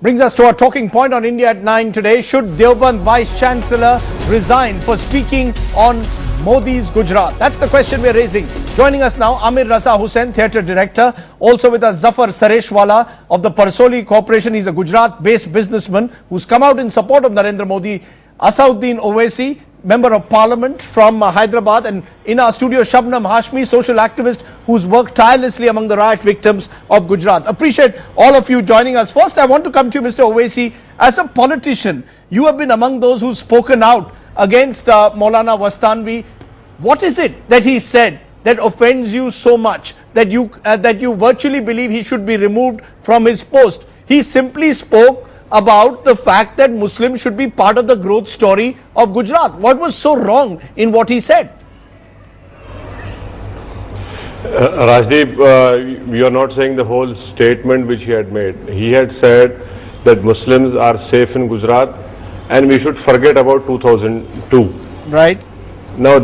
Brings us to our talking point on India at 9 today. Should Deoband Vice Chancellor resign for speaking on Modi's Gujarat? That's the question we're raising. Joining us now, Amir Raza Hussain, theatre director. Also with us, Zafar Sareshwala of the Parsoli Corporation. He's a Gujarat-based businessman who's come out in support of Narendra Modi. Asauddin Owaisi, Member of Parliament from Hyderabad, and in our studio, Shabnam Hashmi, social activist who's worked tirelessly among the riot victims of Gujarat. Appreciate all of you joining us. First, I want to come to you, Mr. Owaisi. As a politician, you have been among those who've spoken out against Maulana Vastanvi. What is it that he said that offends you so much that you virtually believe he should be removed from his post? He simply spoke about the fact that Muslims should be part of the growth story of Gujarat. What was so wrong in what he said? Rajdeep, you are not saying the whole statement which he had made. He had said that Muslims are safe in Gujarat and we should forget about 2002. Right. Now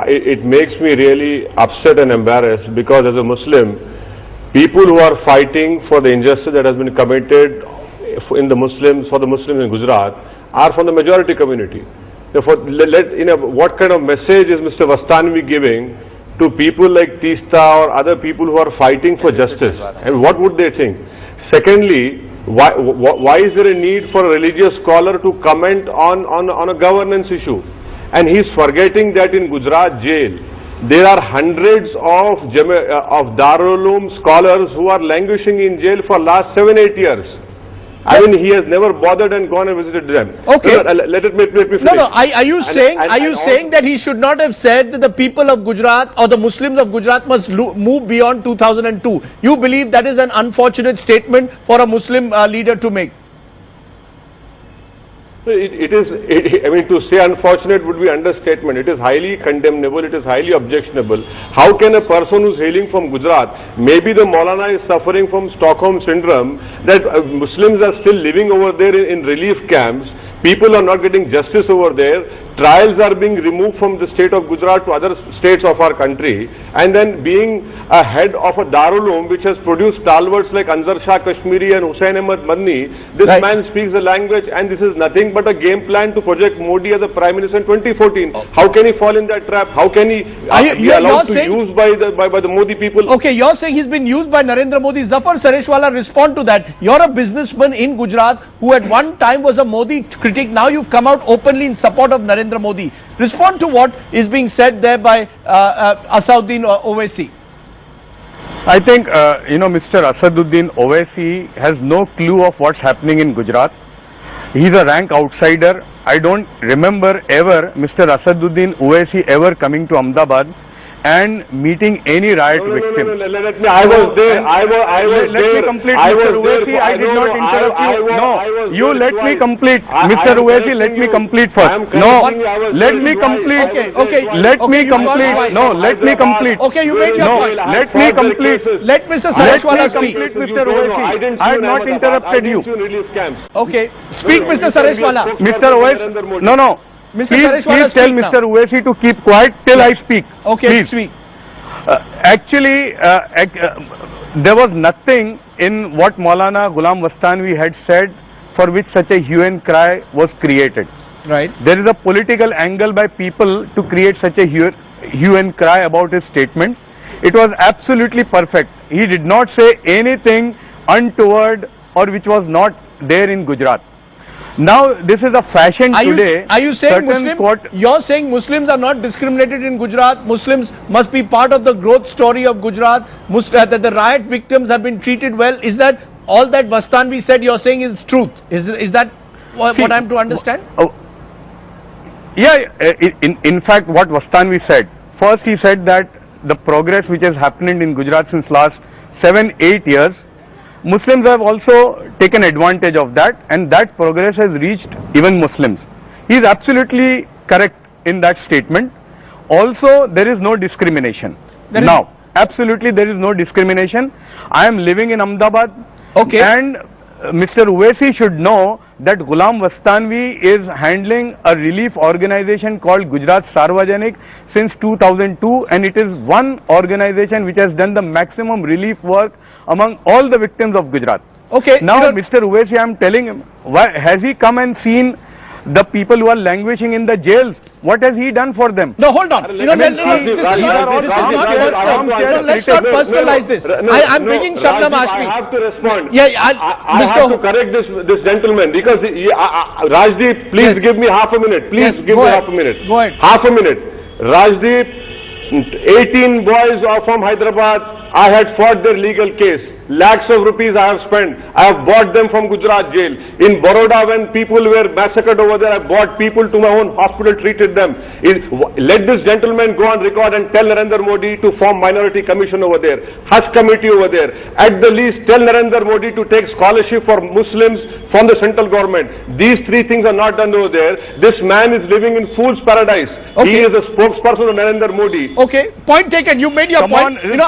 it makes me really upset and embarrassed, because as a Muslim, people who are fighting for the injustice that has been committed for the Muslims in Gujarat are from the majority community. Therefore, what kind of message is Mr. Vastanvi giving to people like Teesta or other people who are fighting for justice? And what would they think? Secondly, why is there a need for a religious scholar to comment on a governance issue? And he's forgetting that in Gujarat jail, there are hundreds of Darul Uloom scholars who are languishing in jail for last 7-8 years. I mean, he has never bothered and gone and visited them. Okay. Let me finish. No. Are you saying that he should not have said that the people of Gujarat or the Muslims of Gujarat must move beyond 2002? You believe that is an unfortunate statement for a Muslim leader to make? I mean, to say unfortunate would be understatement. It is highly condemnable. It is highly objectionable. How can a person who's hailing from Gujarat, maybe the Maulana is suffering from Stockholm syndrome, that Muslims are still living over there in relief camps, people are not getting justice over there, trials are being removed from the state of Gujarat to other states of our country, and then being a head of a Darul Uloom which has produced stalwarts like Anzar Shah Kashmiri and Hussain Ahmad Madni, this man speaks the language, and this is nothing but a game plan to project Modi as a Prime Minister in 2014. How can he fall in that trap? How can he be allowed to be used by the Modi people? Okay, you're saying he's been used by Narendra Modi. Zafar Sareshwala, respond to that. You're a businessman in Gujarat who at one time was a Modi critic. Now you've come out openly in support of Narendra Modi. Respond to what is being said there by Asauddin Owaisi. I think, Mr. Asauddin Owaisi has no clue of what's happening in Gujarat. He's a rank outsider. I don't remember ever Mr. Asauddin Owaisi ever coming to Ahmedabad and meeting any riot victim. I was there. Let me complete, Mr. Owaisi. I did not interrupt you. No, you let me complete. Mr. Owaisi, let me complete first. No, let me complete. Okay. Let me complete. No, let me complete. Okay, you made your point. Let me complete. Let Mr. Sareshwala speak. Mr. Owaisi, I have not interrupted you. Okay, speak, Mr. Sareshwala. Mr. Owaisi, no. Mr. Please tell Mr. Owaisi to keep quiet till I speak. Okay, please. Speak. Actually, there was nothing in what Maulana Ghulam Vastanvi had said for which such a hue and cry was created. Right. There is a political angle by people to create such a hue and cry about his statements. It was absolutely perfect. He did not say anything untoward or which was not there in Gujarat. Now, this is a fashion today. Are you saying you're saying Muslims are not discriminated in Gujarat? Muslims must be part of the growth story of Gujarat? That the riot victims have been treated well? Is that all that Vastanvi said you're saying is truth? Is that what I'm to understand? Yeah, in fact, what Vastanvi said. First, he said that the progress which has happened in Gujarat since last 7-8 years, Muslims have also taken advantage of that, and that progress has reached even Muslims. He is absolutely correct in that statement. Also, there is no discrimination. Now, absolutely there is no discrimination. I am living in Ahmedabad, and Mr. Owaisi should know that Ghulam Vastanvi is handling a relief organization called Gujarat Sarvajanik since 2002, and it is one organization which has done the maximum relief work among all the victims of Gujarat. Okay. Now, Mr. Uwaisi, I am telling him, why has he come and seen the people who are languishing in the jails? What has he done for them? No, hold on. This is not personal. No, let's not personalize this. I'm bringing Shabnam Hashmi. I have to respond. Yeah, I have to correct this gentleman because Rajdeep, please give me half a minute. Please give me half a minute. Go ahead. Half a minute. Rajdeep, 18 boys are from Hyderabad. I had fought their legal case. Lakhs of rupees I have spent. I have bought them from Gujarat jail. In Baroda, when people were massacred over there, I bought people to my own hospital, treated them. Let this gentleman go on record and tell Narendra Modi to form minority commission over there, Hush committee over there. At the least, tell Narendra Modi to take scholarship for Muslims from the central government. These three things are not done over there. This man is living in fool's paradise. Okay. He is a spokesperson of Narendra Modi. Okay, point taken. You made your Come point. on,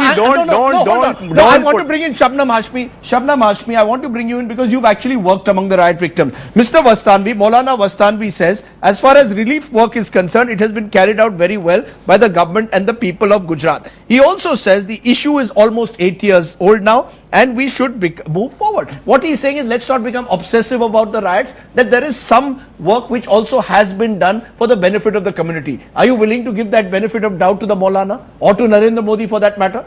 I want to bring in Shabnam Hashmi. Shabnam Hashmi, I want to bring you in because you've actually worked among the riot victims. Mr. Vastanvi, Maulana Vastanvi says, as far as relief work is concerned, it has been carried out very well by the government and the people of Gujarat. He also says the issue is almost 8 years old now and we should move forward. What he's saying is, let's not become obsessive about the riots, that there is some work which also has been done for the benefit of the community. Are you willing to give that benefit of doubt to the Maulana or to Narendra Modi for that matter?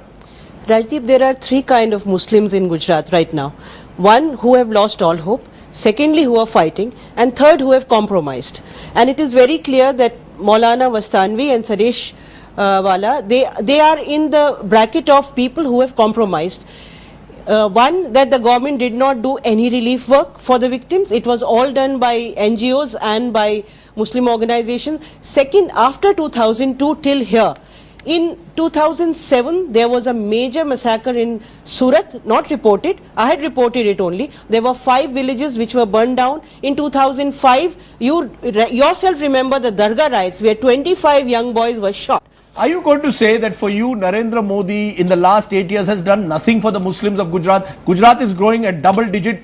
Rajdeep, there are three kinds of Muslims in Gujarat right now. One, who have lost all hope. Secondly, who are fighting. And third, who have compromised. And it is very clear that Maulana Vastanvi and Saresh Wala, they are in the bracket of people who have compromised. One, that the government did not do any relief work for the victims. It was all done by NGOs and by Muslim organizations. Second, after 2002 till here, in 2007, there was a major massacre in Surat, not reported. I had reported it only. There were 5 villages which were burned down. In 2005, you yourself remember the Dargah riots where 25 young boys were shot. Are you going to say that for you, Narendra Modi in the last 8 years has done nothing for the Muslims of Gujarat? Gujarat is growing at double-digit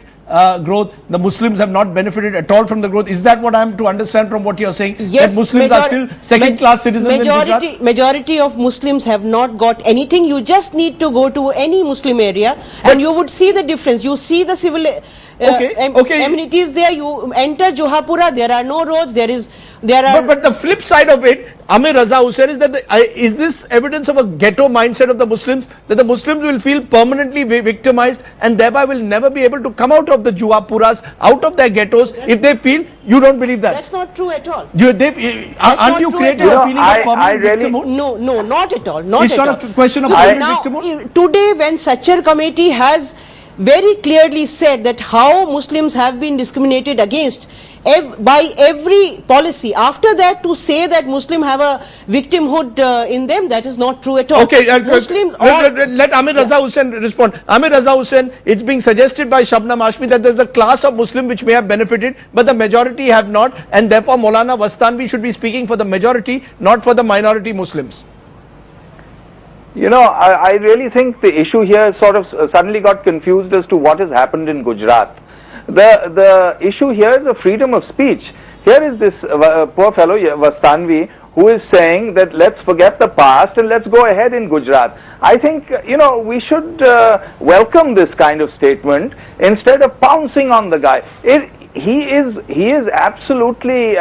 growth. The Muslims have not benefited at all from the growth. Is that what I am to understand from what you are saying? Yes, that Muslims are still second-class citizens in Gujarat? Majority of Muslims have not got anything. You just need to go to any Muslim area and you would see the difference. You see the civil amenities there. You enter Johapura, there are no roads. But the flip side of it, Amir Raza Hussain, is that is this evidence of a ghetto mindset of the Muslims, that the Muslims will feel permanently victimized and thereby will never be able to come out of the Johapuras, out of their ghettos if they feel? You don't believe that? That's not true at all. Aren't you creating a feeling of permanent victimhood? No, not at all. It's not a question of permanent victimhood? Today, when Sachar committee has very clearly said that how Muslims have been discriminated against by every policy. After that, to say that Muslims have a victimhood in them, that is not true at all. Okay, let Amir Raza Hussain respond. Amir Raza Hussain, it's being suggested by Shabnam Hashmi that there's a class of Muslim which may have benefited, but the majority have not, and therefore Maulana Vastanvi should be speaking for the majority, not for the minority Muslims. You know, I really think the issue here sort of suddenly got confused as to what has happened in Gujarat. The issue here is the freedom of speech. Here is this poor fellow Vastanvi who is saying that let's forget the past and let's go ahead in Gujarat. I think, you know, we should welcome this kind of statement instead of pouncing on the guy. He is absolutely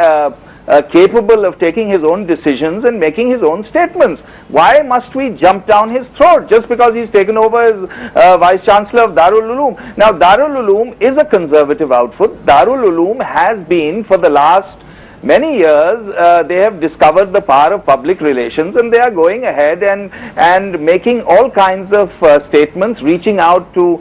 capable of taking his own decisions and making his own statements. Why must we jump down his throat just because he's taken over as Vice Chancellor of Darul Uloom? Now, Darul Uloom is a conservative outfit. Darul Uloom has been, for the last many years, they have discovered the power of public relations and they are going ahead and making all kinds of statements, reaching out to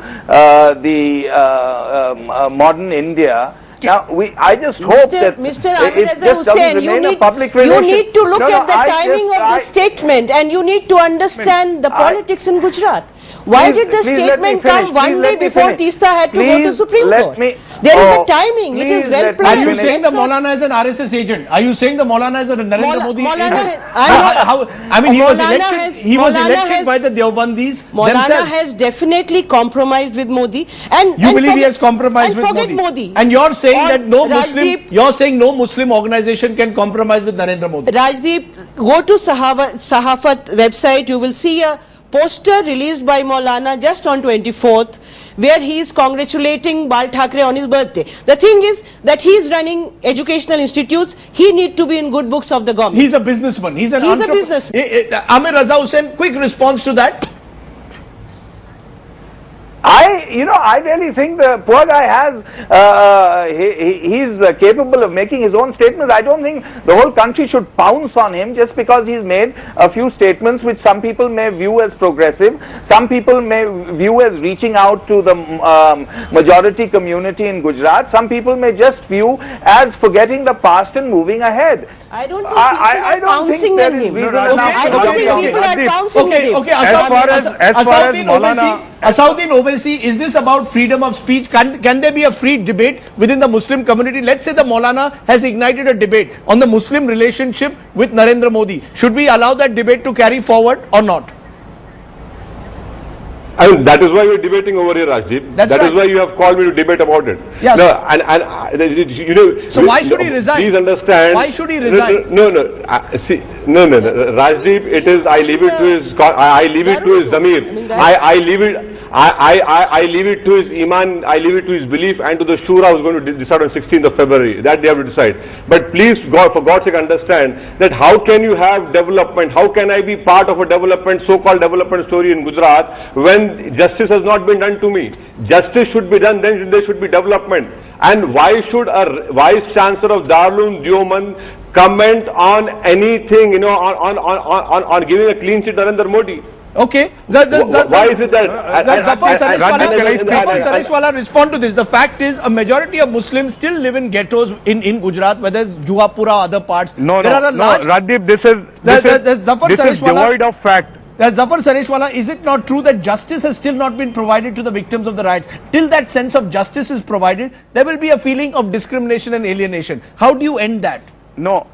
modern India. Now, I just hope that Mr. Amir Raza Hussain, you need to look at the timing of the statement and you need to understand the politics in Gujarat. Why did the statement come one day before Teesta had to go to Supreme Court? There is a timing. It is well planned. Are you saying the Maulana is an RSS agent? Are you saying the Maulana is a Narendra Modi agent? I mean, he was elected by the Deobandis Maulana themselves. has definitely compromised with Modi. And you believe he has compromised with Modi? And you're saying that you're saying no Muslim organization can compromise with Narendra Modi. Rajdeep, go to Sahafat website. You will see a poster released by Maulana just on 24th, where he is congratulating Bal Thackeray on his birthday. The thing is that he is running educational institutes. He need to be in good books of the government. He's a businessman. He's a businessman. Amir Raza Hussain, quick response to that. I really think the poor guy has, he's capable of making his own statements. I don't think the whole country should pounce on him just because he's made a few statements which some people may view as progressive, some people may view as reaching out to the majority community in Gujarat, some people may just view as forgetting the past and moving ahead. I don't think people are pouncing on him. I don't think people are pouncing on him. Okay, Asauddin Owaisi, is this about freedom of speech? Can there be a free debate within the Muslim community? Let's say the Maulana has ignited a debate on the Muslim relationship with Narendra Modi. Should we allow that debate to carry forward or not? I mean, that is why we're debating over here, Rajdeep. That is why you have called me to debate about it. Yes. No, you know. So why should he resign? Please understand. Why should he resign? No. See, no. Rajdeep, it is. I leave it to his. I leave it to his zamir. I leave it. I leave it to his iman. I leave it to his belief and to the shura who's going to decide on 16th of February. That they have to decide. But please, God, for God's sake, understand that how can you have development? How can I be part of a development, so-called development story in Gujarat when justice has not been done to me? Justice should be done, then there should be development. And why should a vice chancellor of Darul Uloom Deoband comment on anything, on giving a clean sheet to Narendra Modi? Okay. Why is it that? Zafar Sareshwala, respond to this. The fact is, a majority of Muslims still live in ghettos in Gujarat, whether it's Juhapura or other parts. Rajdeep, this is devoid of fact. Zafar Sareshwala, is it not true that justice has still not been provided to the victims of the riots? Till that sense of justice is provided, there will be a feeling of discrimination and alienation. How do you end that? No,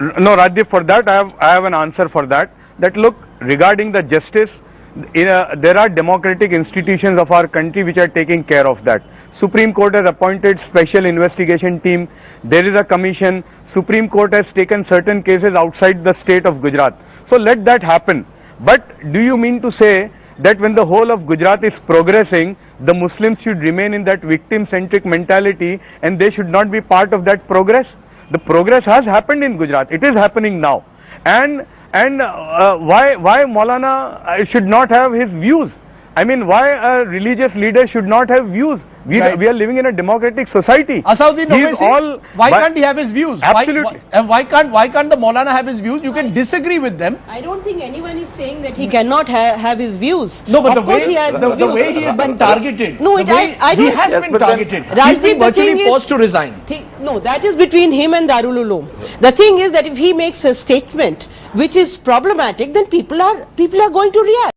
Rajdeep, for that I have an answer for that. That look, regarding the justice, there are democratic institutions of our country which are taking care of that. Supreme Court has appointed special investigation team. There is a commission. Supreme Court has taken certain cases outside the state of Gujarat. So let that happen. But do you mean to say that when the whole of Gujarat is progressing, the Muslims should remain in that victim-centric mentality and they should not be part of that progress? The progress has happened in Gujarat. It is happening now. And why Maulana should not have his views? I mean, why a religious leader should not have views? We are living in a democratic society. Asauddin Owaisi, why can't he have his views? Absolutely. Why can't the Maulana have his views? You can disagree with them. I don't think anyone is saying that he cannot have his views. No, but of course he has the way he has been targeted. No, he has been targeted. Rajdeep, He's been virtually forced to resign. No, that is between him and Darul Uloom. The thing is that if he makes a statement which is problematic, then people are going to react.